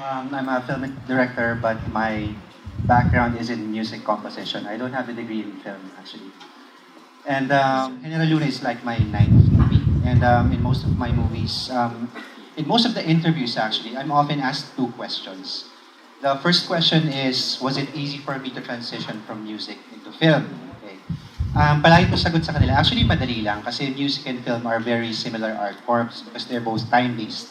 I'm a film director, but my background is in music composition. I don't have a degree in film, actually. And General Luna is like my ninth movie. And in most of my movies, in most of the interviews, actually, I'm often asked two questions. The first question is, was it easy for me to transition from music into film? Okay. Palagi ko sagot sa kanila, actually madali lang kasi music and film are very similar art forms because they're both time-based.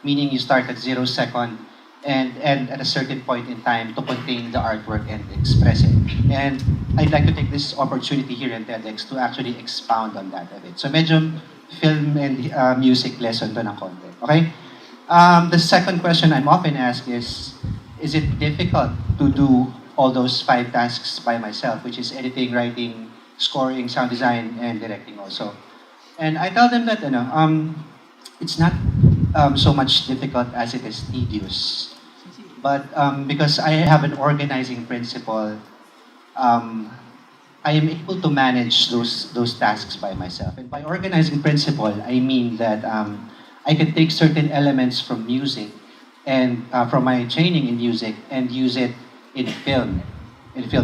Meaning you start at 0 second and end at a certain point in time to contain the artwork and express it. And I'd like to take this opportunity here in TEDx to actually expound on that a bit. So medyo film and music lesson to ng konti. Okay? The second question I'm often asked is it difficult to do all those 5 tasks by myself, which is editing, writing, scoring, sound design, and directing also? And I tell them that it's not so much difficult as it is tedious. But because I have an organizing principle, I am able to manage those tasks by myself. And by organizing principle, I mean that I can take certain elements from music and from my training in music and use it in film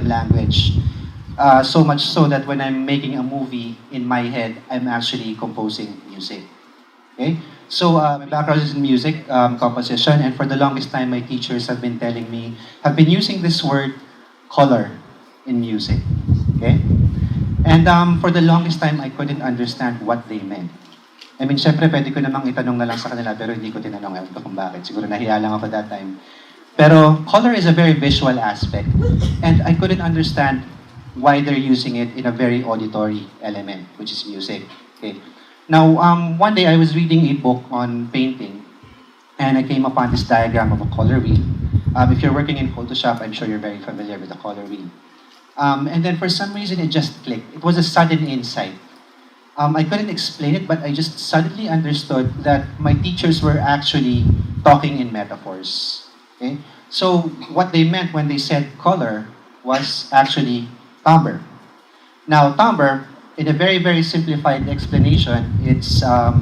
language. So much so that when I'm making a movie in my head, I'm actually composing music. Okay? So my background is in music composition, and for the longest time, my teachers have been telling me, have been using this word color in music. Okay? And for the longest time, I couldn't understand what they meant. I mean, syempre, pwede ko namang itanong na lang sa kanila, pero hindi ko tinanong. Ewan ko kung bakit. Siguro nahiya lang ako that time. Pero color is a very visual aspect, and I couldn't understand why they're using it in a very auditory element, which is music. Okay. Now, one day I was reading a book on painting, and I came upon this diagram of a color wheel. If you're working in Photoshop, I'm sure you're very familiar with the color wheel. And then for some reason, it just clicked. It was a sudden insight. I couldn't explain it, but I just suddenly understood that my teachers were actually talking in metaphors. Okay? So what they meant when they said color was actually timbre. Now, timbre, in a very, very simplified explanation, it's the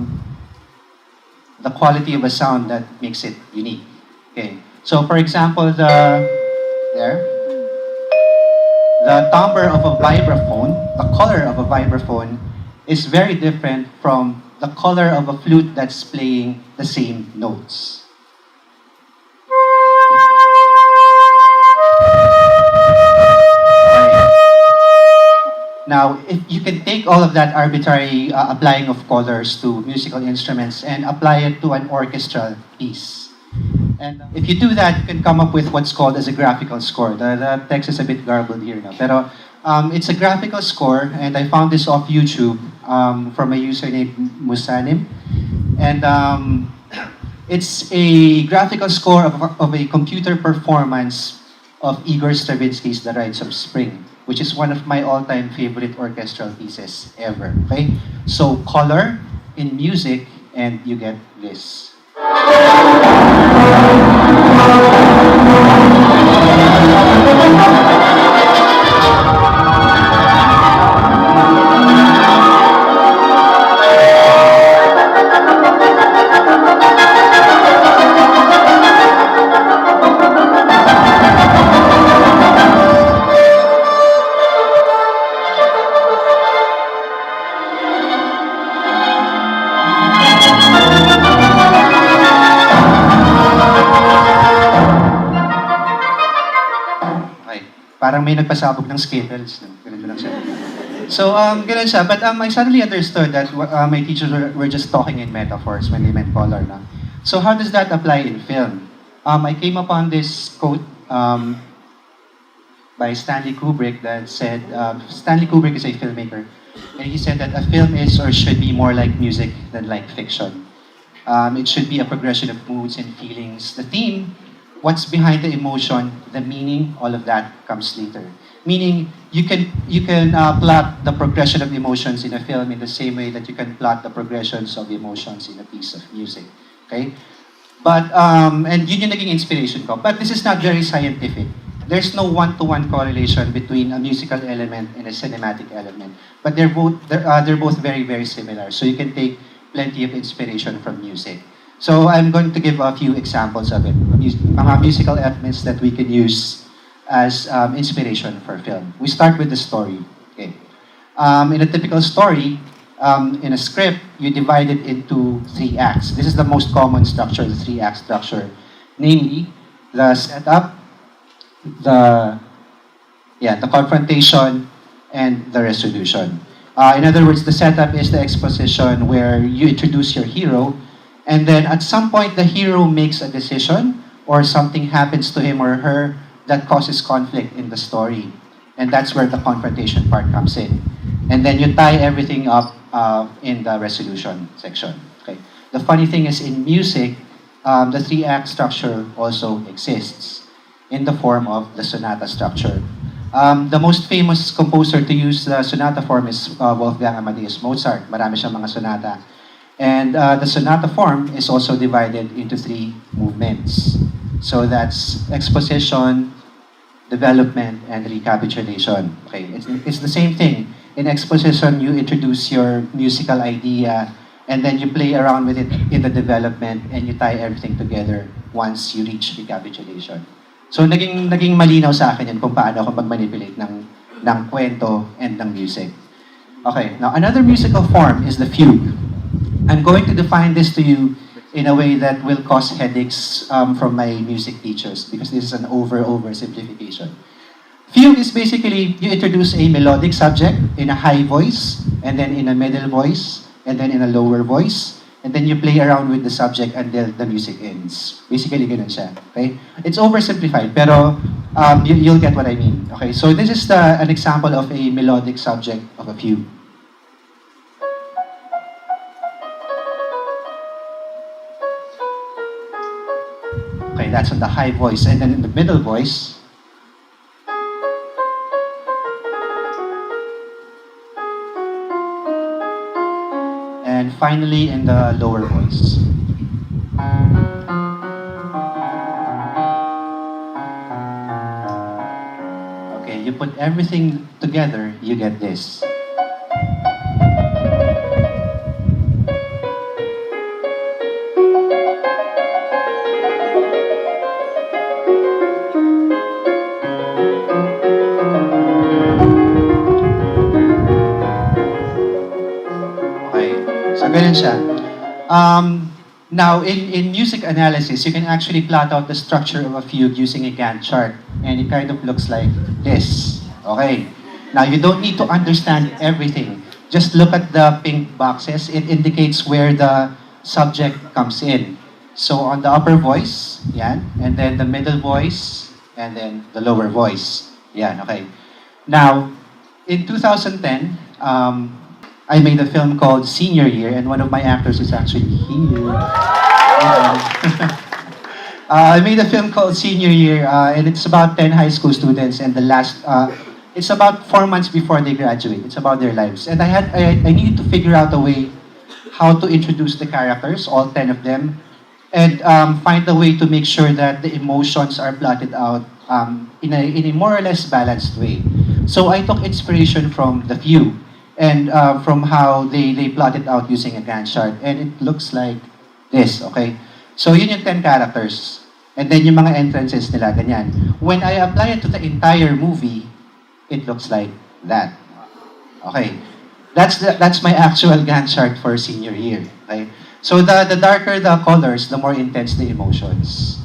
quality of a sound that makes it unique. Okay. So, for example, the timbre of a vibraphone, the color of a vibraphone, is very different from the color of a flute that's playing the same notes. Now, if you can take all of that arbitrary applying of colors to musical instruments and apply it to an orchestral piece. And if you do that, you can come up with what's called as a graphical score. The text is a bit garbled here now. Pero it's a graphical score, and I found this off YouTube from a user named Musanim. And it's a graphical score of a computer performance of Igor Stravinsky's The Rites of Spring, which is one of my all-time favorite orchestral pieces ever. Okay? So color in music, and you get this. Parang may nagpasabog ng Skittles. No? Ganun lang siya. So, ganun siya. But I suddenly understood that my teachers were just talking in metaphors when they meant color. No? So how does that apply in film? I came upon this quote by Stanley Kubrick that said, Stanley Kubrick is a filmmaker, and he said that a film is or should be more like music than like fiction. It should be a progression of moods and feelings. The theme, what's behind the emotion, the meaning, all of that comes later. Meaning, you can plot the progression of emotions in a film in the same way that you can plot the progressions of emotions in a piece of music. Okay? But, and yun yung naging inspiration ko. But this is not very scientific. There's no one-to-one correlation between a musical element and a cinematic element. But they're both very, very similar. So you can take plenty of inspiration from music. So I'm going to give a few examples of it. Mga musical elements that we can use as inspiration for film. We start with the story. Okay. In a typical story, in a script, you divide it into three acts. This is the most common structure, the three-act structure. Namely, the setup, the the confrontation, and the resolution. In other words, the setup is the exposition where you introduce your hero, and then at some point the hero makes a decision or something happens to him or her that causes conflict in the story. And that's where the confrontation part comes in. And then you tie everything up in the resolution section. Okay. The funny thing is in music, the three-act structure also exists in the form of the sonata structure. The most famous composer to use the sonata form is Wolfgang Amadeus Mozart. Marami siyang mga sonata. And the sonata form is also divided into three movements. So that's exposition, development, and recapitulation. Okay, it's the same thing. In exposition, you introduce your musical idea, and then you play around with it in the development, and you tie everything together once you reach recapitulation. So naging malinaw sa akin yun kung paano ako mag-manipulate ng kwento and ng music. Okay, now another musical form is the fugue. I'm going to define this to you in a way that will cause headaches from my music teachers because this is an oversimplification. Fugue is basically you introduce a melodic subject in a high voice, and then in a middle voice, and then in a lower voice, and then you play around with the subject until the music ends. Basically, ganun siya. Okay? It's oversimplified, pero you'll get what I mean. Okay? So this is an example of a melodic subject of a fugue. Okay, that's on the high voice. And then in the middle voice, and finally in the lower voice. Okay, you put everything together, you get this. So, ganun siya. Now, in music analysis, you can actually plot out the structure of a fugue using a Gantt chart. And it kind of looks like this. Okay. Now, you don't need to understand everything. Just look at the pink boxes. It indicates where the subject comes in. So, on the upper voice, yan. And then the middle voice, and then the lower voice. Yan, okay. Now, in 2010, I made a film called Senior Year, and one of my actors is actually here. I made a film called Senior Year, and it's about 10 high school students, and it's about 4 months before they graduate. It's about their lives. And I needed to figure out a way how to introduce the characters, all 10 of them, and find a way to make sure that the emotions are plotted out in a more or less balanced way. So I took inspiration from The Few, and from how they plot it out using a Gantt chart. And it looks like this, okay? So yun yung 10 characters. And then yung mga entrances nila, ganyan. When I apply it to the entire movie, it looks like that. Okay. That's my actual Gantt chart for Senior Year. Okay? So the darker the colors, the more intense the emotions.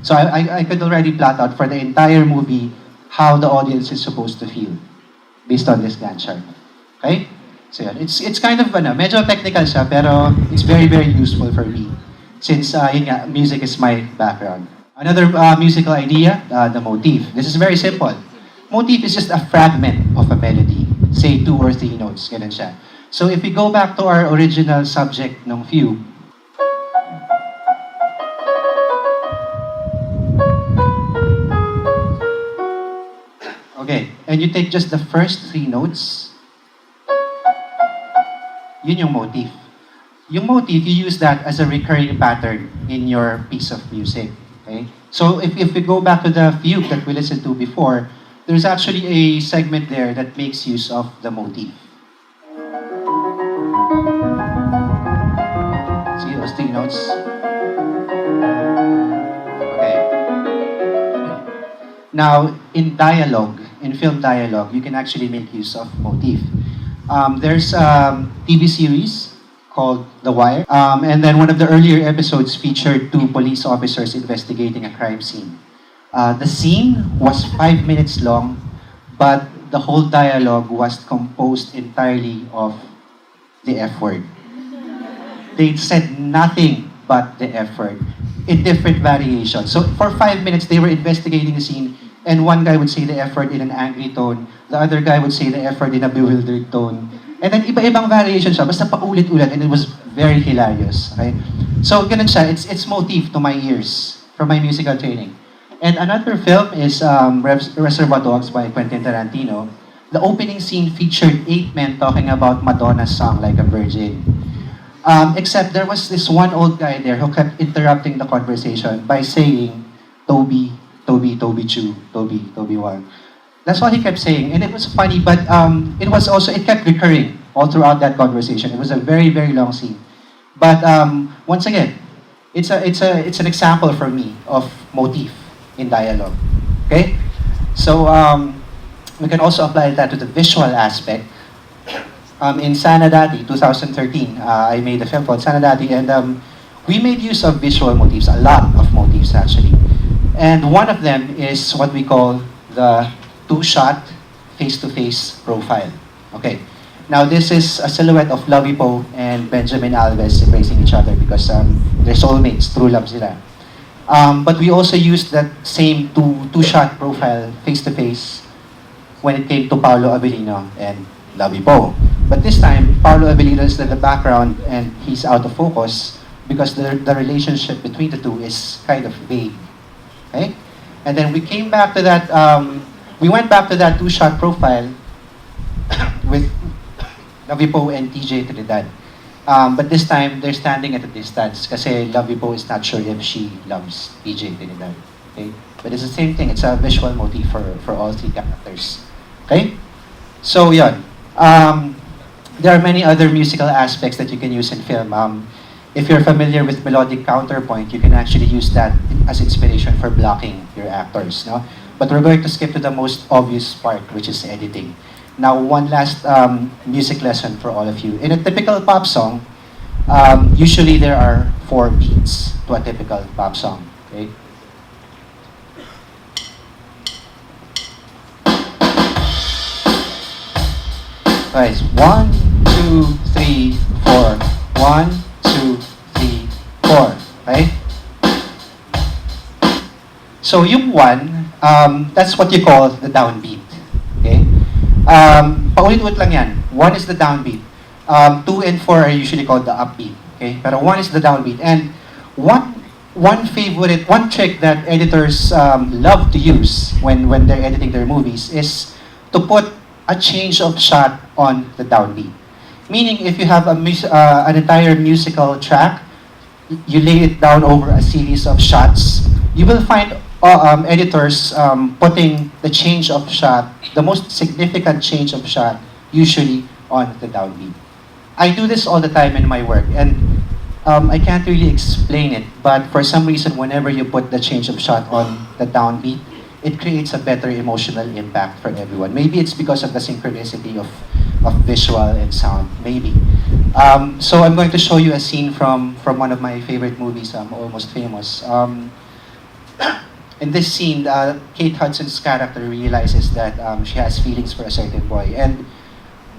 So I could already plot out for the entire movie how the audience is supposed to feel based on this Gantt chart. Okay? So yun. It's kind of, medyo technical siya, pero it's very, very useful for me. Since, yun nga, music is my background. Another musical idea, the motif. This is very simple. Motif is just a fragment of a melody. Say 2 or 3 notes, ganun siya. So if we go back to our original subject ng fugue, okay, and you take just the first 3 notes, yun yung motif. Yung motif, you use that as a recurring pattern in your piece of music. Okay? So if we go back to the fugue that we listened to before, there's actually a segment there that makes use of the motif. See those 3 notes? Now, in dialogue, in film dialogue, you can actually make use of motif. There's a TV series called The Wire, and then one of the earlier episodes featured two police officers investigating a crime scene. The scene was 5 minutes long, but the whole dialogue was composed entirely of the F word. They said nothing but the F word in different variations. So for 5 minutes, they were investigating the scene, and one guy would say the F word in an angry tone, the other guy would say the F word in a bewildered tone, and then iba-ibang variation siya, basta paulit-ulit, and it was very hilarious. Okay? So ganun siya, it's motif to my ears from my musical training. And another film is Reservoir Dogs by Quentin Tarantino. The opening scene featured 8 men talking about Madonna's song Like a Virgin. Except there was this one old guy there who kept interrupting the conversation by saying, Toby, Toby, Toby Chu, Toby, Toby One. That's what he kept saying, and it was funny, but it kept recurring all throughout that conversation. It was a very, very long scene. But once again, it's an example for me of motif in dialogue. Okay? So we can also apply that to the visual aspect. In Sanadati, 2013, I made a film called Sanadati, and we made use of visual motifs, a lot of motifs actually. And one of them is what we call the two-shot face-to-face profile. Okay. Now this is a silhouette of Lovey Poe and Benjamin Alves embracing each other because they're soulmates, true love sila. But we also used that same two-shot profile face-to-face when it came to Paolo Avellino and Lovey Poe. But this time, Paolo Avellino is in the background and he's out of focus because the relationship between the two is kind of vague. Okay? And then we came back to that, we went back to that two-shot profile with Lovey Poe and TJ Trinidad. But this time, they're standing at a distance kasi Lovey Poe is not sure if she loves TJ Trinidad. Okay? But it's the same thing. It's a visual motif for all three characters. Okay? So, yun. There are many other musical aspects that you can use in film. If you're familiar with melodic counterpoint, you can actually use that as inspiration for blocking your actors. No? But we're going to skip to the most obvious part, which is editing. Now, one last music lesson for all of you. In a typical pop song, usually there are 4 beats to a typical pop song. Okay? Guys, 1, 2, 3, 4. 1, 2, 3, 4. Okay? So yung 1, that's what you call the downbeat. Okay? Paulit-ulit lang yan. 1 is the downbeat. 2 and 4 are usually called the upbeat. Okay? Pero 1 is the downbeat. And one trick that editors love to use when they're editing their movies is to put a change of shot on the downbeat. Meaning, if you have an entire musical track, you lay it down over a series of shots, you will find editors putting the change of shot, the most significant change of shot, usually on the downbeat. I do this all the time in my work, and I can't really explain it, but for some reason, whenever you put the change of shot on the downbeat, it creates a better emotional impact for everyone. Maybe it's because of the synchronicity of visual and sound, maybe. So I'm going to show you a scene from one of my favorite movies, Almost Famous. In this scene, Kate Hudson's character realizes that she has feelings for a certain boy. And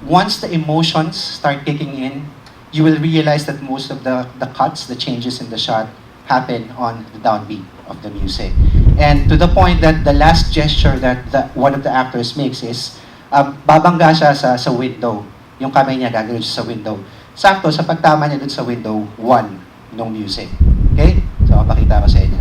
once the emotions start kicking in, you will realize that most of the cuts, the changes in the shot, happen on the downbeat of the music. And to the point that the last gesture that one of the actors makes is, babangga siya sa window. Yung kamay niya gagawin siya sa window. Sakto, sa pagtama niya dun sa window, 1 ng music. Okay? So, mapakita ko sa inyo.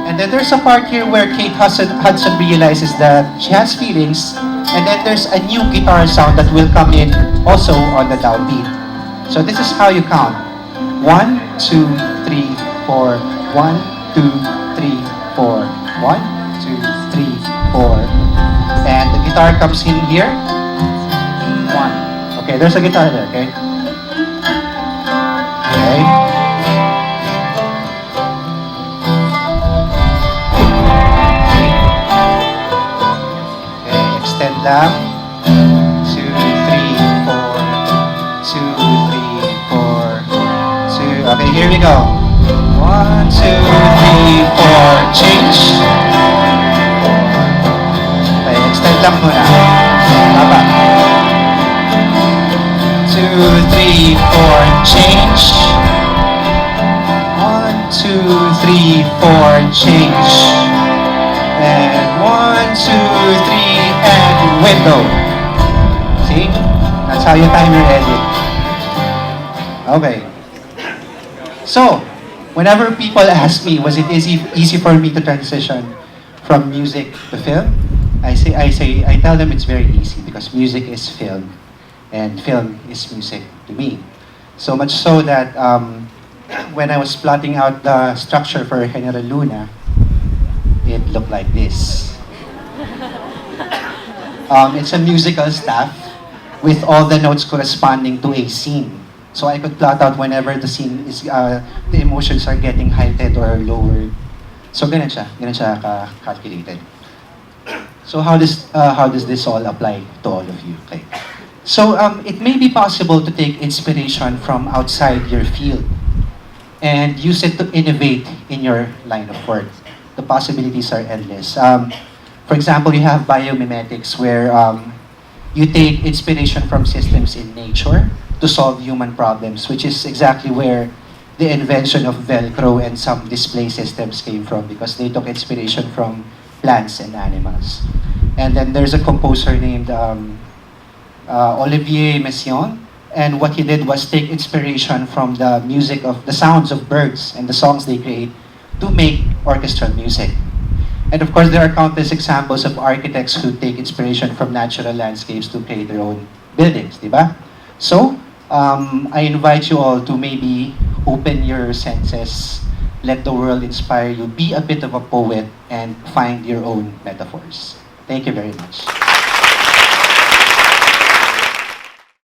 And then there's a part here where Kate Hudson realizes that she has feelings, and then there's a new guitar sound that will come in also on the downbeat. So this is how you count. 1, 2, 3, 4. 1, 2, 3, 4. 1, 2, 3, 4. And the guitar comes in here. 1. Okay, there's a guitar there, okay? Okay. lang. 2, 3, 4. 2, 3, 4. 2. Okay, here we go. 1, 2, 3, 4. Change. Okay, extend lang muna. Tama. 2, 3, 4. Change. 1, 2, 3, 4. Change. And 1, 2, 3, and window. See? That's how you time your edit. Okay. So, whenever people ask me, was it easy for me to transition from music to film? I tell them it's very easy because music is film, and film is music to me. So much so that when I was plotting out the structure for General Luna, it looked like this. It's a musical staff with all the notes corresponding to a scene. So I could plot out whenever the scene is, the emotions are getting heightened or lowered. So ganun siya calculated. So how does this all apply to all of you? Okay. So it may be possible to take inspiration from outside your field and use it to innovate in your line of work. The possibilities are endless. For example, you have biomimetics where you take inspiration from systems in nature to solve human problems, which is exactly where the invention of Velcro and some display systems came from because they took inspiration from plants and animals. And then there's a composer named Olivier Messiaen, and what he did was take inspiration from the music of the sounds of birds and the songs they create to make orchestral music. And of course, there are countless examples of architects who take inspiration from natural landscapes to create their own buildings, di ba? So, I invite you all to maybe open your senses, let the world inspire you, be a bit of a poet, and find your own metaphors. Thank you very much.